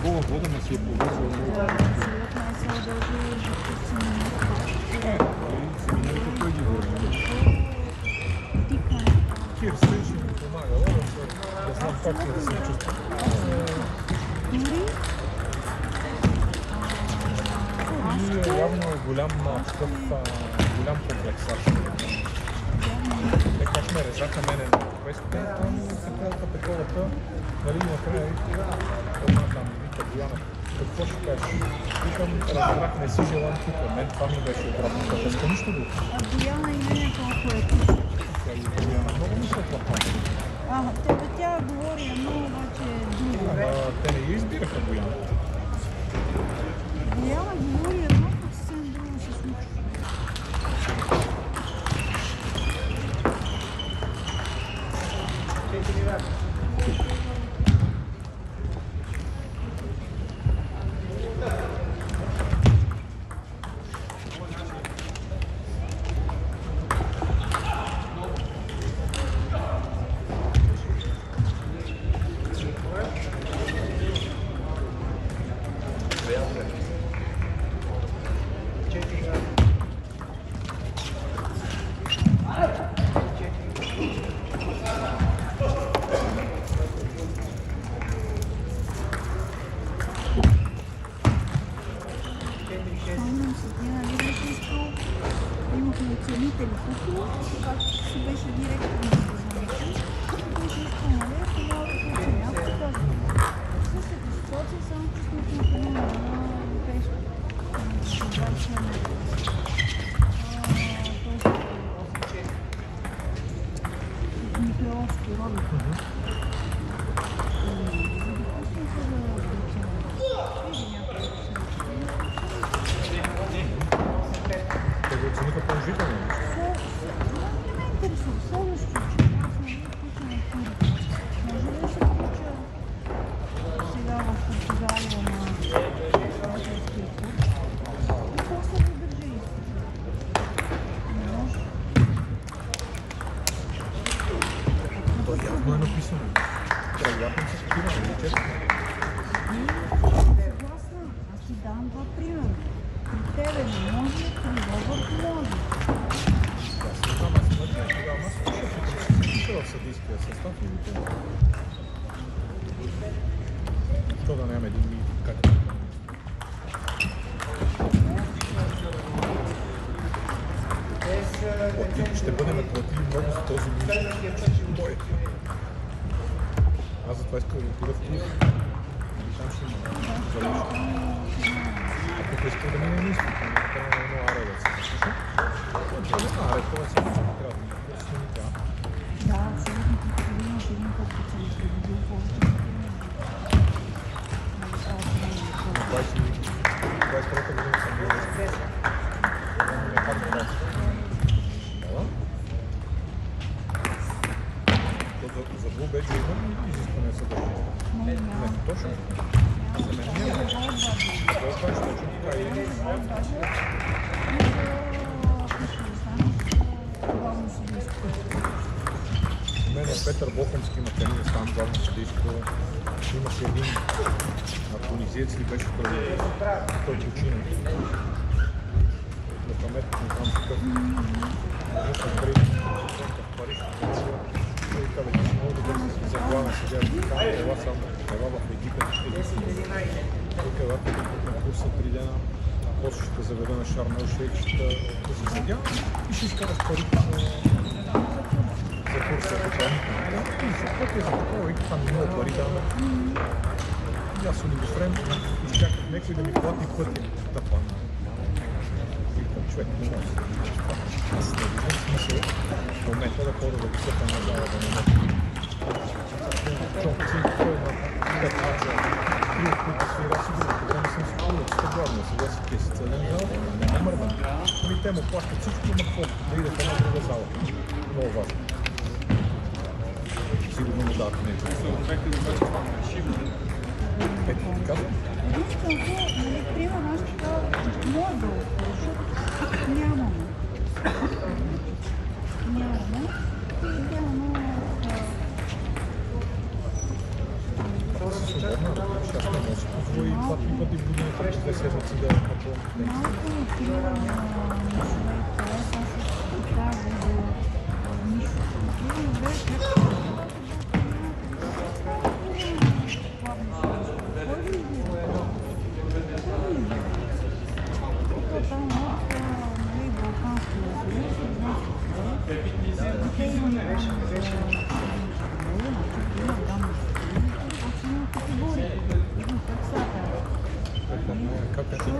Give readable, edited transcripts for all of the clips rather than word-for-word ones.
Гола вода ме си е повързала много. Семинарите кой ги върна? Кирстен ще ми помагала, да знам как да се чувства. Дори явно е голям комплексар. Как ме резаха мене на песните, там се казаха пековата, нали накрая там вика Бояна, какво ще кажеш? Викам, разбрах, не си желан тук, мен това ми беше обратно, днеска нищо друго. А Бояна и нея колко е тук? Бояна много ми се оплаква. Тя говори едно, обаче друго. Те не я избираха Бояна. Бояна говори едно, пък съвсем друго се случва. Оценители кухня, когато си беше директор на магазина. Беше искал, нали, тогава като оценявка казва. Същата ситуация, само че сме в на европейско. Николовски роби. Оцениха положително. Не ме интересува. Следващото, че аз съм включена в турите. Може ли да се включа сега в Португалия на Азиатския тур? И после да държа изпит. Не може. То явно е написано. Вероятно се спира, не честно. Съгласна. Аз ти давам два примера. При тебе не може, при Робърт може. Аз не знам, аз не знам, тогава аз слушах, че пиша в съдийския състав и викам. Що да нямам един ми как? Ще бъдем платили много за този бой. Аз затова искам да отида в Киев. Там ще има залежи. Ако искам да мине нищо, трябва да има аре да се слуша. Това не знае, това е само, че не трябва да сними това. Да, абсолютно. Ти имаш един път, че се изградил повече. 23-та година съм бил в за Blue Badge има ли изискване съдържание? Не, Точно. За мен няма. Това е точно така и мен Петър Бохомски Маканин стан главно съдийство. Имаше един тунизиец ли беше той почина. На памет, не знам какъв. Съм преди в Париж. Той каза, че много добре си за главна съдия. Ела само, ела в Египет. Тук ела на курса 3 дена. После ще заведа на Шарм ел Шейх, ще си съдя и ще изкараш парите за курса допълнително. И за пътя за такова и там много пари дава. И аз олигофрен изчаках някой да ми плати пътя. Тъпа. Викам, човек не може. Аз не виждам смисъл в момента да ходя да висока на зала, да не може. Чонци, кой има 5 мача, 3 от които свира си друго. Така не съм си улицата главно, сега си песица. Не мърдам. Ами те му плащат всичко, но какво? Да идете на друга зала. Много важно. Сигурно му дадат нещо. Ето ти казвам. Единственото, нали, примерно аз така моя дълг, защото нямаме. И тя Аз не мога да си позволи два три пъти в годината, че 2 седмици да е напълно. Малко открива на човек, това сега се казва за нищо. Открива вече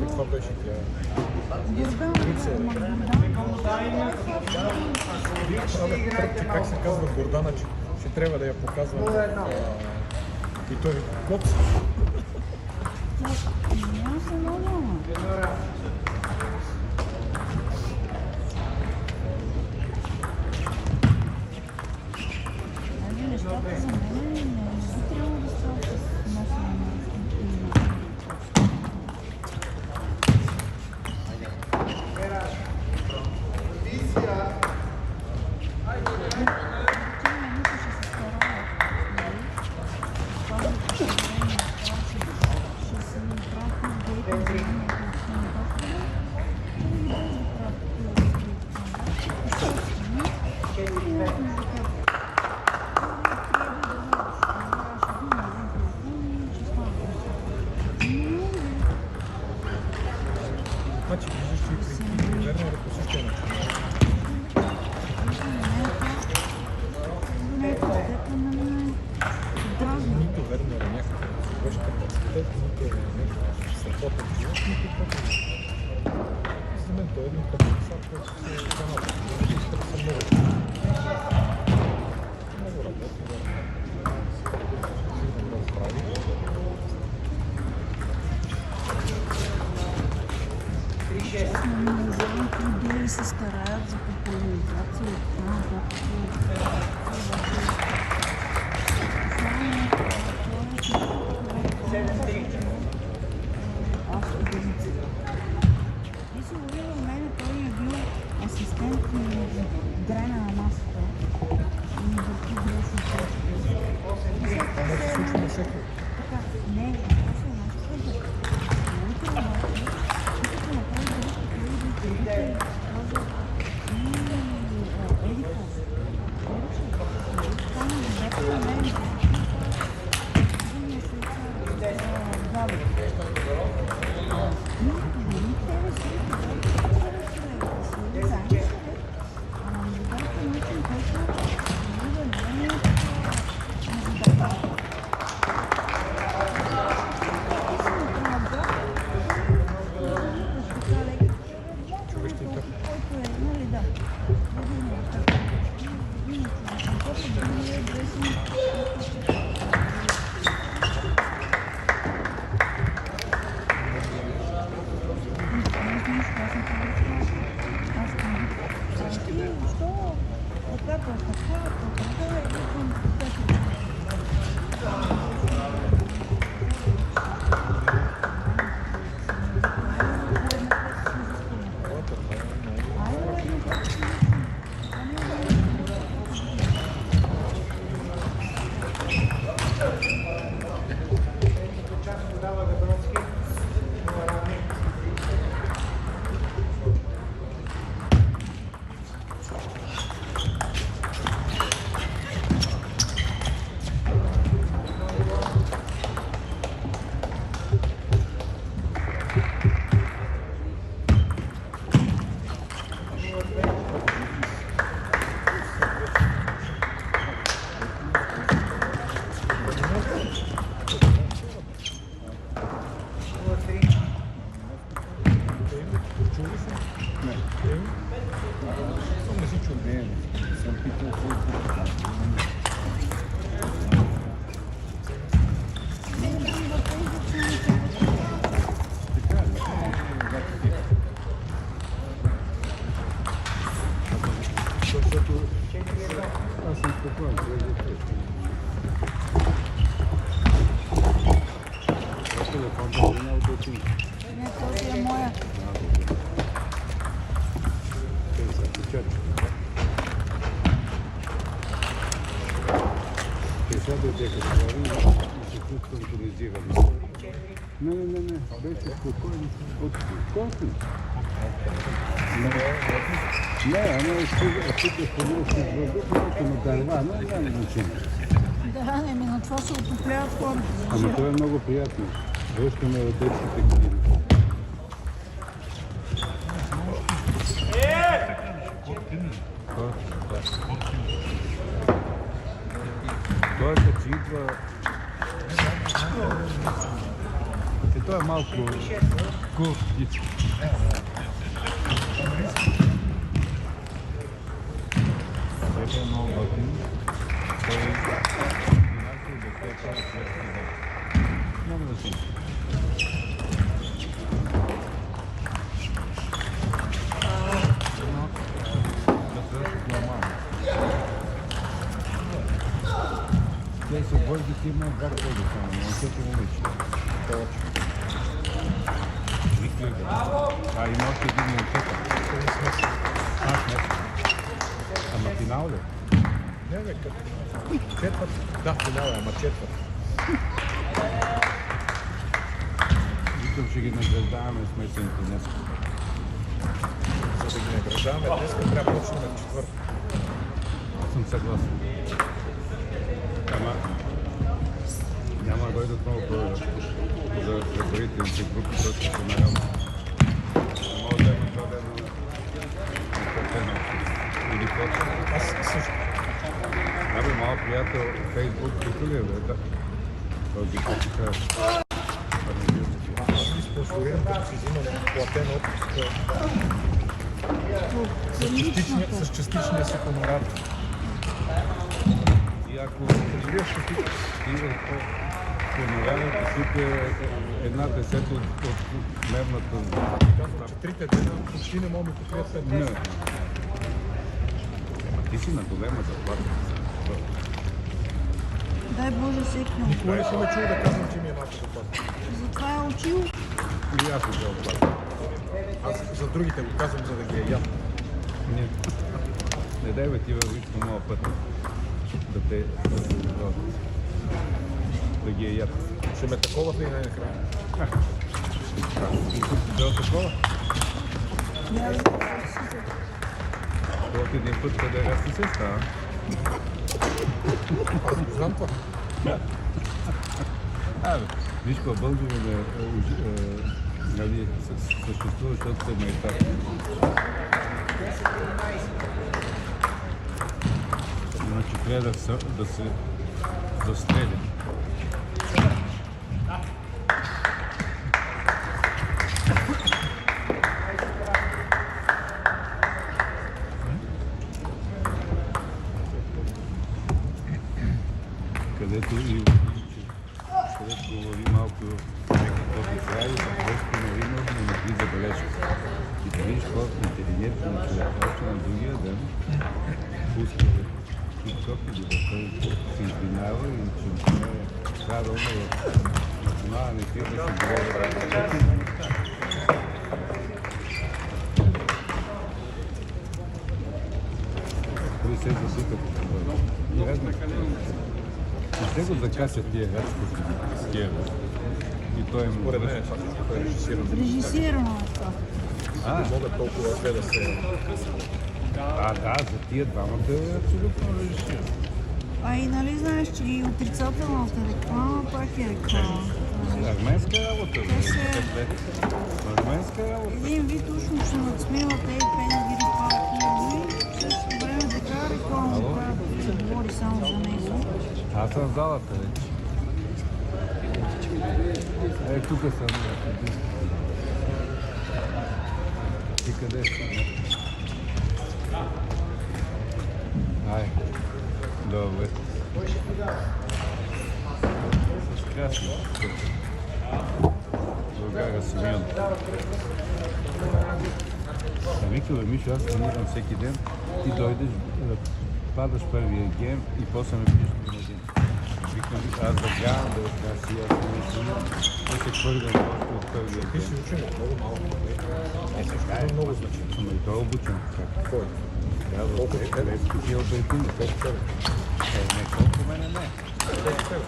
Каква беше тя? Как се казва Гордана, че трябва да я показва и той копс. Няма се много. Нещата за мен не би трябвало да са с носене на Значи, виждаш, че верно е по същия начин. Нито верно е някакъв върш капацитет, нито е някакъв страхотен живот, нито пък. За мен той е един потенциал, който се е канал. Искат са много. Много работи, да справи. Люди се стараят за популяризация и така нататък. И се говори в мене, той е бил асистент и дрена на масата. И ми върти грешно точки. Това се случва на всеки. Така, не, това се е нашата съдък. Моите работи, които направи грешки, Не, този е моя. Сега да отдеха това, се синхронизирали. Не, беше спокойно. Отколко? Не, ама тук е по-малко въздух, малко на дърва, не значение. Да, на това се отопляват хората. Ама това е много приятно. Връщаме в детските години. Той като си идва... Той е малко курс птица. Той е много готин. Той е много да си. Те са върдите, има два върди само, но всеки момиче. Има още един момчета. Ама финал ли? Не, бе, като четвърт. Да, финал е, ама четвърт. Викам, ще ги награждаваме с месените днес. За да ги награждаваме днес, трябва да почнем на четвърт. Аз съм съгласен. Ама няма да дойдат много хора за предварителните групи, защото ще наравно. Може да има това ден на картена или фото. Аз също. Абе, малък приятел, Фейсбук, тук ли е, бе? Да. Този качика. Аз ги спонсорирам, като си взимам платен отпуск с частичния си хонорар. И ако преживееш стига хонорарът, тук е една десета от дневната. Казвам, че трите дена почти не мога да покрият 5 Не. месеца. Ти си на голема заплата. Дай Боже всеки на Никога не си ме чул да казвам, че ми е малко заплата. Затова е учил. И аз се заплата. Аз за другите го казвам, за да ги е яд. Не дай бе, ти вървиш по моя път да ги е яд. Ще ме такова ли най-накрая? Да, такова? Не, От един път къде раз не се става. Аз го знам това. Виж какво, България нали, съществува, защото са майтарни. Значи трябва да се застреля. Където говори малко какво ти прави, просто не има, но не ти забележка. И да видиш колко интелигентно на човек, още на другия ден пуска TikTok или да се извинява и че не е правилно в национален ефир да се говори. Той се засика по това. Не се го закачат тия гачки с тия. И той му Поред мен това всичко е режисирано. режисирано е това. Не могат толкова зле да се... Да, за тия двамата е абсолютно режисирано. А и нали знаеш, че и отрицателната реклама пак е реклама. Арменска работа. Арменска работа. Един вид ушно ще надсмиват пензгири палки и също време така реклама, която се говори само за него. Аз съм в залата вече. Тук съм. Ти къде си? Ай, добре. С красно. България Симеон. Вика, Мишо, аз тренирам всеки ден. Ти дойдеш, падаш първия гейм и после ме пишеш на един. Викам, аз загрявам да откажа си, аз не тренирам. Той се хвърля още от първия Ти гейм. си учен много малко. Също е много значимо. Ама и той е обучен. Кой? Колко е тебе? Ти е обетин. Колко тебе? Не, колко мене не. Колко тебе?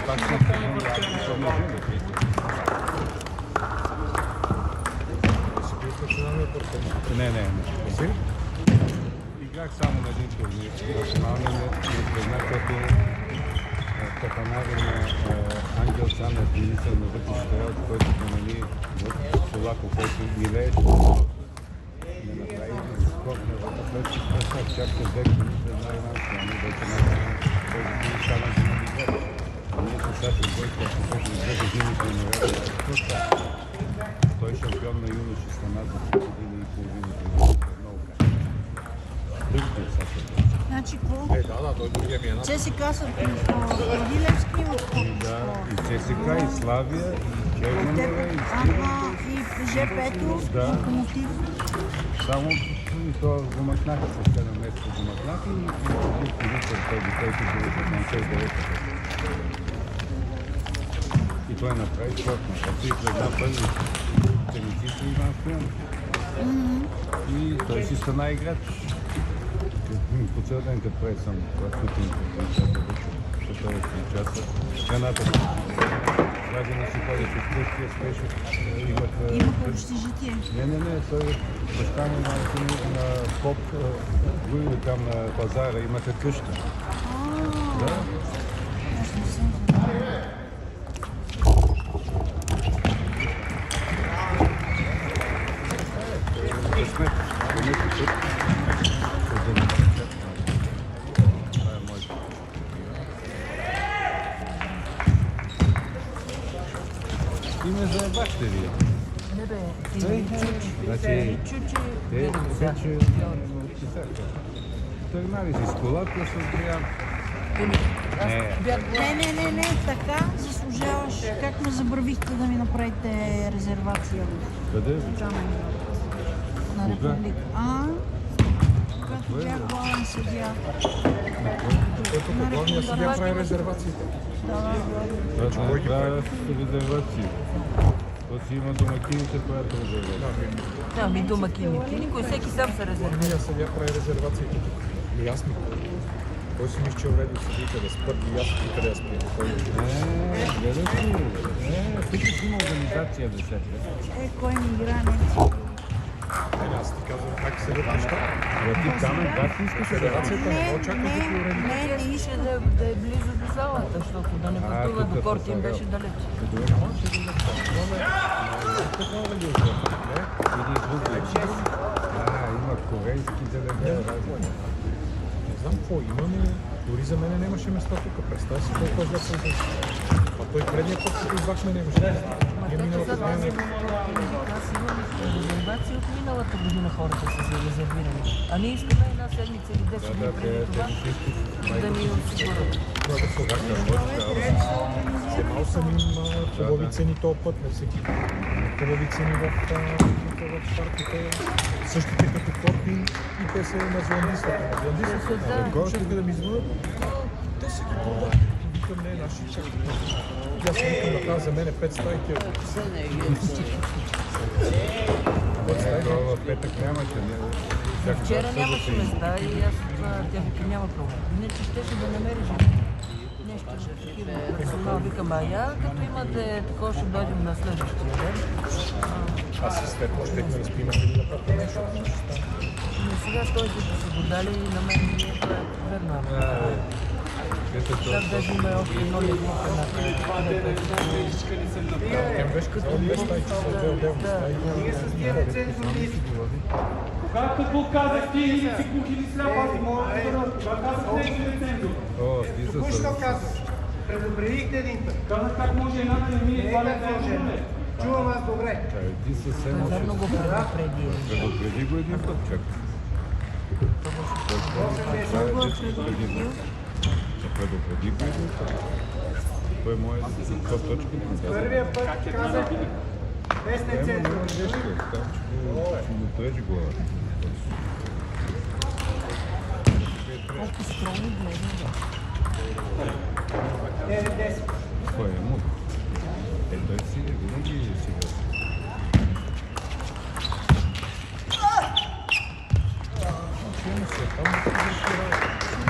пак съм тренирал, аз съм не живе. Си бил в националния портал. Не. Си? Играх само на един турнир. Националния ме призна като капанари на Ангел Цанев, министър на вътрешните работи, който помени в Солако, който милееше да направи скок на вътрешните работи. Чак след 2 години след най-малко, ами вече този години стана да не играе. Ние с Сашо Бойко, ако беше 2 години тренирали, той е шампион на юноши с нас за 3 години и половина. Много качество. Другите е Сашо Бойко. Значи, какво? Да, той другия ми е над. ЦСКА са Вилевски има Да, и ЦСКА, и Славия, и Черноморе, и Ага, и ЖП-то, Да. Локомотив. само и то го махнаха с 7 месеца, го махнаха и друг полицар този, който бил в 79-та. И той направи спортна. Като и преда първи телевизиция Иван Стоянов. И той си стана играч. По цял ден като прави само това, сутринта, 3 часа вече, защото е 3 часа. Храната граждани си ходят от къщия, спеше, Имаха общежитие. Не, той баща ми на поп, гоили там на пазара, имаха къща. Да. Аз не съм знала. Късмет. Понеки път. Това е моето. И ме заебахте вие. Не бе, Значи, чуче, те вече тръгнали си с колата с Боян. Не, Не, така заслужаваш. Как ме забравихте да ми направите резервация къде? в Камен на Кога? Република? Когато бях главен съдия. Който главния съдия прави резервациите. Да, резервации. То си има домакините, която резервация. Да, ми домакините. Никой, всеки сам се резервира. Главния съдия прави резервациите. И аз ми. Кой си ми изчел редо съдиите да спят и аз и къде да спя? Гледай си. Всеки си има организация да се. Кой ми играе не? Аз ти казвам как се редят неща. Ти Камен, да си искаш Федерацията не очаква да ти уреди. Не Искаше да е близо до залата, защото да не пътува до корта им беше далеч. Има корейски делегации. Не знам какво има, но дори за мен нямаше места тук. Представя си колко зле съм. А той предния път, като избахме, нямаше места. Ние миналата година не. Аз имам резервации от миналата година хората са се резервирали. А ние искаме една седмица или 10 дни преди това да ни осигурят. Това да се обаче. Вземал съм им хубави цени този път, на всеки. Хубави цени в парките. Същите като корпи и те са на зландисвата. На зландисвата. Почнаха да ми звънат. Те са ги продали. Викам, не, наши чакат. И аз викам да каза за мене 5 стайки. В петък нямате. Вчера нямаше места и аз тя вика няма проблем. Иначе щеше да намериш нещо за такива персонал. Викам, като имате такова, ще дойдем на следващия ден. Аз и Светла щехме да спим или да пътя нещо. Но сега той като са го дали и на мен ми е верно. Там даже има още едно легло в едната. Тя беше казал 2 стайки, са 2 отделни стаи. Когато го казах, ти или си кух или сляп, аз мога да бъда. Когато казах нещо рецензия. Току-що казах. Предупредихте един път. Казах как може една да не мине това лицензия. Чувам вас добре. Ти съвсем още. Верно го предупреди. Предупреди го един път, чак. Предупреди го един път. Той може да се това точка. Първия път казах без лицензия. Няма грешка. Там ще му треш глава. Колко скромни гледа. 9-10. Кой е му? Той си винаги сега. Чуем се, там не се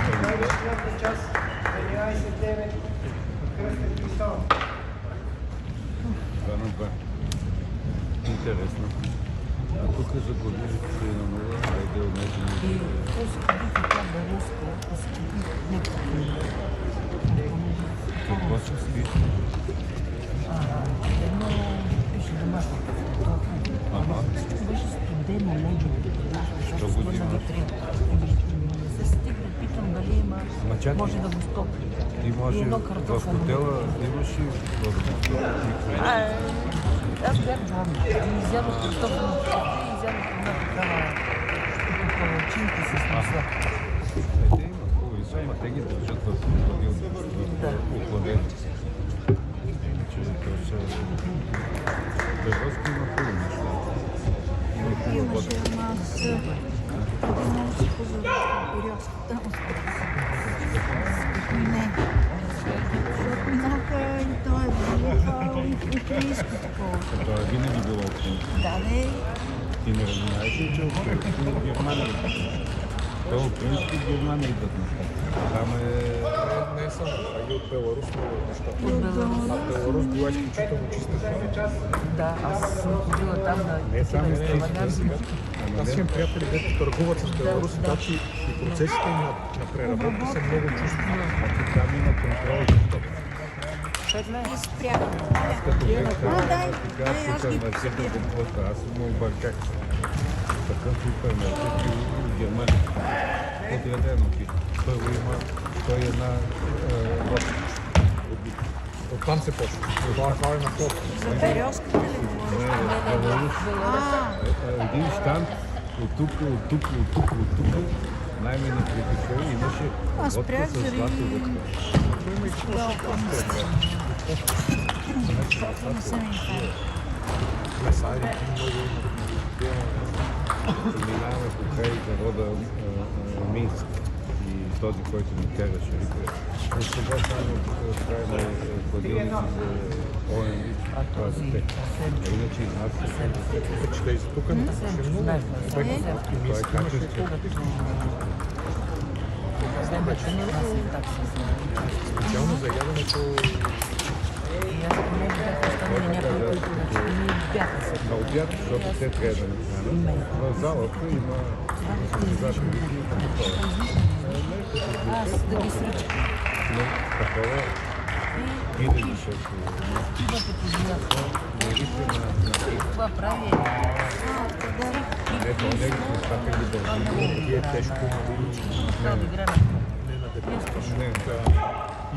Четвърта час, 11-9. 2 на 2. Интересно. А тук за Гордижите 3 на 0, айде от И после това Белуско, какво ще спи? едно пише домашно. Беше студено ледено. Що го взимаш? Се стигне, питам дали има, Ама чакай. може да го стопи. Ти може И едно в картофено. хотела имаш и Аз бях гладна. И изядох картофено и изядох една такава палачинка с месо. Те има хубави са, ама те ги държат в охладени. Белоска има хубави неща. Има хубава Имаше, вода. ама аз много си позорявам периодската. Не. Защото минаха и той е украинско такова. Това е винаги било украинско. Да, не. Ти не разумееш ли, че украински от Германия идват? Те украински от Германия идват неща. Там е... Не само, а и от Беларус много неща. От Беларус. А Беларус била изключително чиста страна. Да, аз съм ходила там на Не само такива чиста екстраваганции. сега. Аз имам приятели, дето търгуват с Беларус, така че и процесите им на преработка са много чисти. Там има контрол за стоп. И спрях. Аз като бях там, дай, сега дай, аз ги супермаркета каквото, аз му обърках. Такъв супермаркет и в Германия. От ядено ти. Първо има 101 лодка. Оттам се почва. Това е на ход. За периодската ли говориш? Беларус. Един щанд от тук, най-мене критика имаше Аз водка спрях с заради- злато вътре. Не съм им фан. Месарите много Минаваме покрай завода Минск и този, който ни караше, вика, от сега само правим хладилници за ОМВ, това за те. А иначе изнася. че да изтукаме ще много. Това е качество. Специално за яденето И аз поне бях останали някои, които не бяха се. На обяд, защото те трябва да ни хранят. В залата има организатори и такова. Аз да ги сричам. Но такова И винаги ще се има като земята. Това прави не то не ги поставили да е тежко. това да играе не,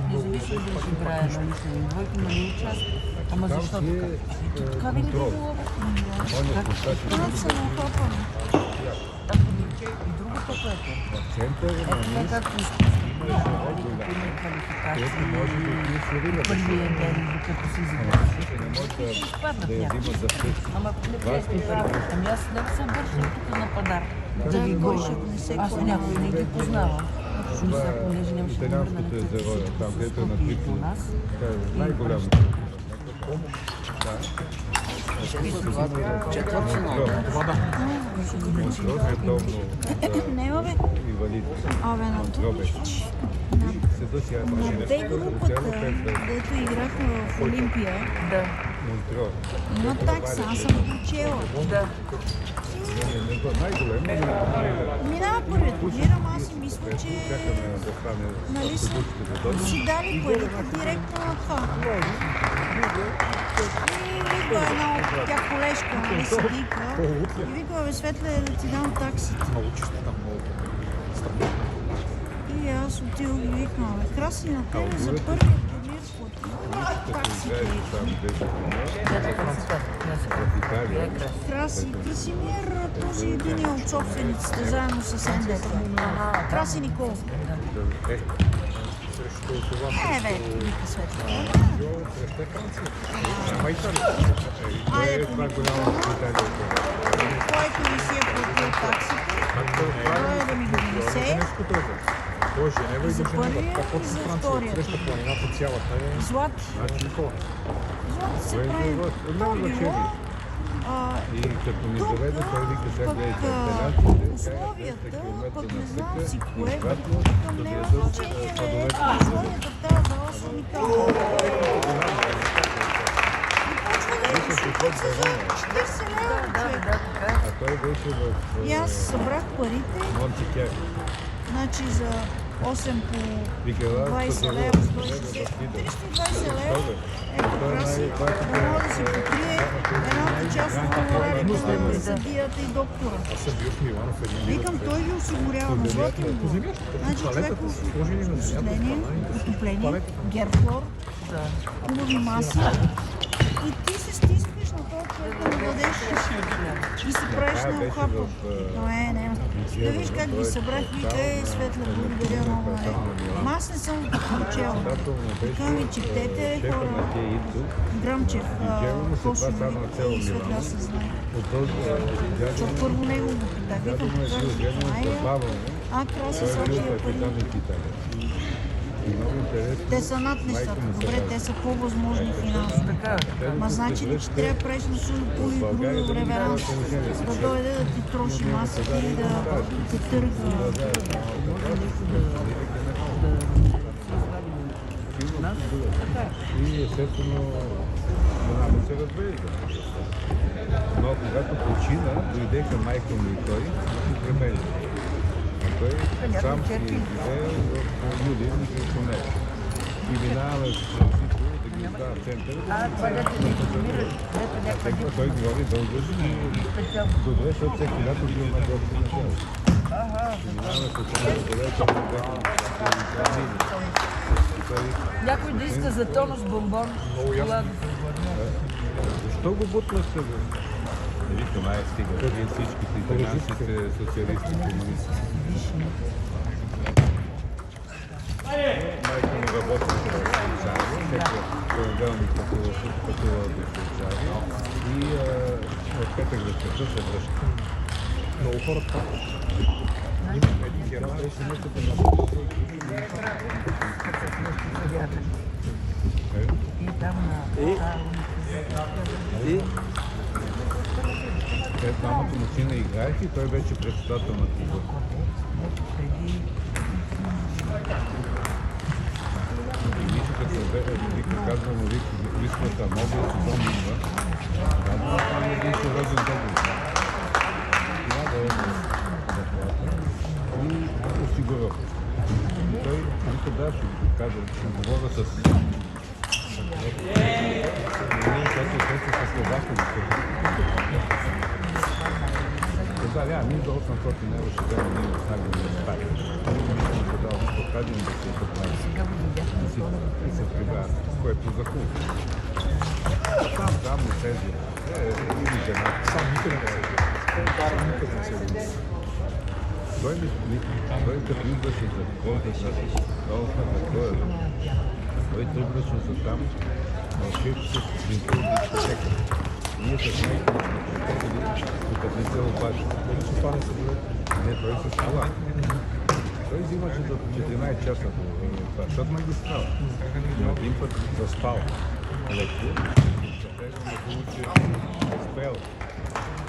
независимо да си играе на лични двойки, но не участва. Ама там защо си така? е Така винаги е контрол. било. Он е поставил Аз съм охопана. И другото, което е. в центъра на Така Минск, както изкуството, има където квалификации, може да отидеш в Рила. първия ден, докато си изиграш. Не може И ще изпаднат да я някакви. взимат за всеки. Ама не плесни пари. Ами аз не се обършам тук на падар. Да ги Кой гоня. ще донесе Аз какво някой не ги познавам. Това е италианското езеро, там където е на Трипли. у нас. Най-голямо. Монтрос редовно Не, бе. инвалид. Абе, на Робеш. на Седа сега машина. Бей групата, дето играхме в Олимпия, Да, Монтрос. има такса, аз съм прочела. да. Най-големо. Минава първият турнир, ама аз си мисля, че Чакаме да стане нали са автобусите да дойдат. си дали парите директно на това. И вика една от тя колежка, нали седика, и вика, бе, Светле, да ти дам таксите. Много чисто там, много. И аз отидох и викам, бе, краси на тебе за първият турнир плати таксите. Там 10 в Италия. Краси, Красимир, този един от собствениците, заедно с Ендер. Краси Никол. Срещу това Бе, вика Светле. срещу Франция. Ама Италия. Айде, Това е голямо в Италия. който ми си е платил таксите, той да ми го донесе. Той е Женева и За до Женева. първия Как и от за Франция втория. среща планината цялата е... Злати. Значи Никола. Злати се Кое е прави живот? там Няма било. значение. И като ни Тук заведе, той вика, сега пък гледайте, италианците карат 200 условията, км пък не на знам стъка си и кое, обратно към да няма ядат значение, бе. сладолет. Условията в тази зала са уникални. от сезон 40 лева, човек. така е. А той беше в И аз събрах парите, Монтикер. значи за 8 по Вика, 20 лева, 160, 320 лева. Ето, краси, да мога да се покрие едната част от хонорарите на съдията и доктора. Аз съм бил в Миланов един Викам, той ги осигурява, но готин го. Значи човек осветление, отопление, герфлор, хубави маси и ти се стискаш на този човек да му дадеш и си правиш на ухапа. Но не. Да виж как ги събрах, вика, Светла, благодаря много. Ама аз не съм включила. Викам ви, четете, хора. Грамчев, Косово, и Светла се знае. Защото първо него го питах. Викам, как се знае. Краси са пари. Те са над нещата. Добре, те са по-възможни финансово. Ма значи ли, че трябва да правиш на Сулиполи и друго реверанс, да дойде да ти троши масите и да те търга. И естествено жена му се развежда. Но когато почина, дойдеха майка му и той и премели. А той сам си живее в Юлия и срещу него. И минаваме с всичко да ги издава в центъра. Той говори български добре, защото всеки лято бил на гости на тяло. Минаваме с центъра, където Някой да иска за тонус бомбон. Защо го бутнахте, бе? Не викам, ай стига. Вие всичките италианците социалисти, комунисти. Майка ми работи в Швейцария, всеки понеделник пътува до Швейцария и в петък вечерта се връща. Много хора това. Има един герой, който семейството на И там Те двамата мужчина играеха и той беше председател на клуба. И Мишо като вика, казва му, висквата много сезон идва. Казва, това е един сериозен договор. Това да е заплата и осигуровка. И той вика, да, ще го кажа, ще говоря с Да, ние за 800 евро ще вземем ние в наградния стаи. Ние ще дадем по каден да се отправим. И се прибавя, което за хубаво. Там не тези. Или жена. Сам никъде не се гледа. Никъде не се гледа. Той като идваше за колката той тръгваше за там, мълчеше се с винтел и дискотека. Ние с майка сме приходили, докато не се обаче. Това не се гледа. Не, той с кола. Той взимаше до 14 часа това, защото магистрала. Но един път заспал леко, съпрежда да получи спел.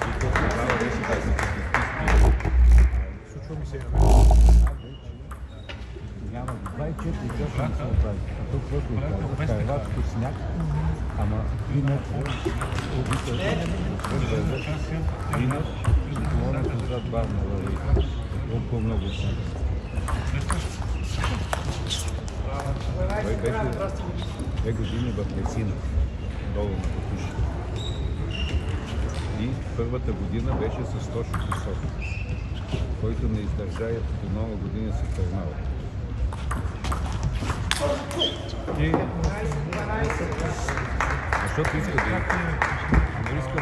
И като тогава беше да се спи. Случва ми се Няма 24 часа не се оправи. А тук просто оправи. Кайлачко сняг, ама 3 метра обител, винът и колоната зад бавно върви. Толкова много сняг. Той беше 2 години в Месина, долу на Потуши. И първата година беше с Тошо Писок, който не издържа и до нова година се търнава. И... Защото иска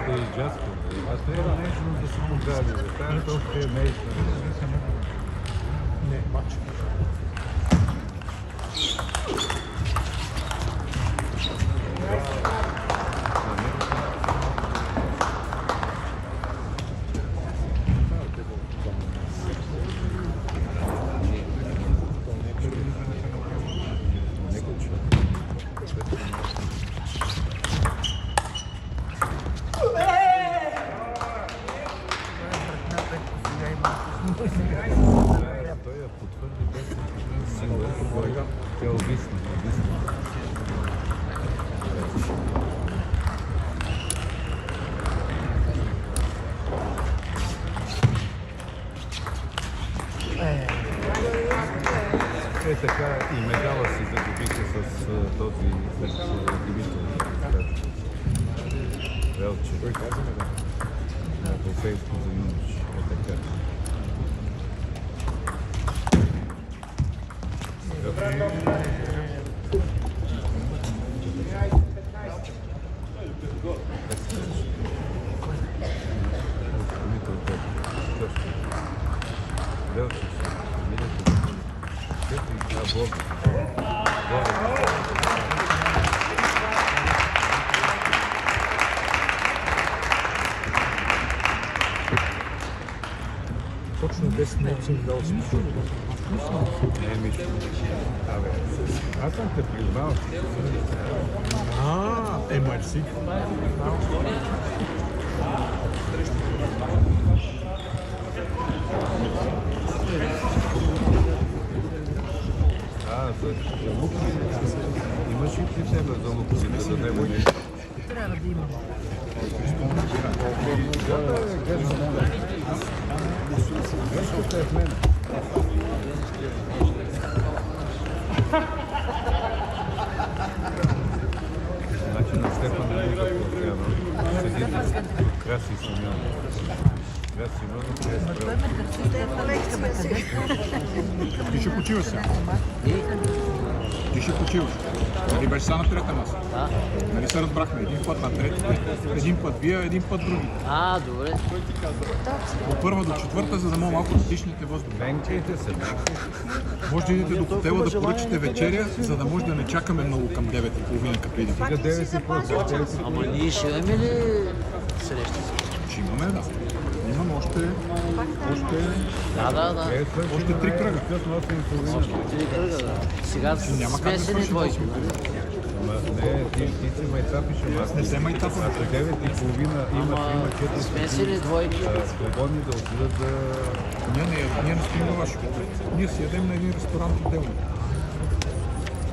да изджаска. Аз не е нещо да се погади. Това е толкова е нещо. Не, матч. Той я потвърди без сила. Тя обисна. така и медала си загубиха с този Димитров. Велче. Той каза медал. На Европейско за юноши. Така. Точно 10 минути съм дал смисъл. Аз съм те признал. Мерси. За лук. Имаш ли при тебе за лук? За да дадем нещо? Трябва да има. Грешката е в мен. Значи на Стефан не го започвам. Седите Краси Симеон. Краси Симеон. Ти ще почиваш сега. Ти ще почиваш. Нали беше сега на трета маса? Да. Нали се разбрахме? Един път на третата, един път вие, един път други. Добре. От първа до четвърта, за да мога малко да дишнете въздух. Венчайте се. Може да идете до хотела да поръчате вечеря, за да може да не чакаме много към 9:30 капели. Сега 9:30. Ама ние ще имаме ли срещи? Ще имаме, да. Имаме още Да. още 3 кръга. Три кръга, да. Сега Няма как да смесени свършим двойки. Не, ти си майтапиш, ама аз Не се майтапам. А при 9:30 има 4 Смесени двойки. свободни да отидат да... Ние не стоим във вашето. Ние си ядем на един ресторант отделно.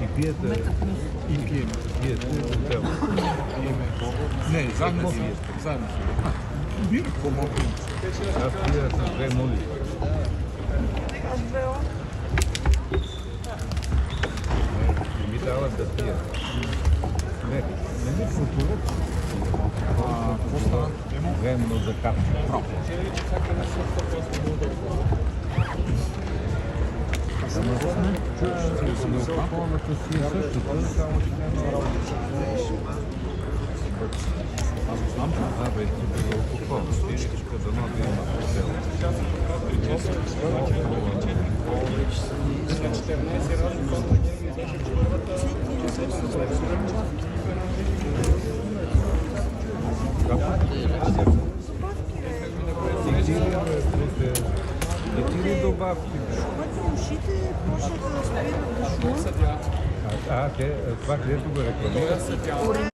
И пиете, И пием. пиете отделно. Не, заедно си. Заедно си. Бира, какво мога да има? Аз пия с 2 нули. Аз двела. Не ми дават да пия. Не ми футурат. Какво става? Временно за капча. Право. Околната си е същото, само че няма работа. Аз го знам. Бе, тук е алкохол. Спиричка, дано да има хотел. И добавки. Шумът ушите почнаха да спират да шумат. Това където го рекламират.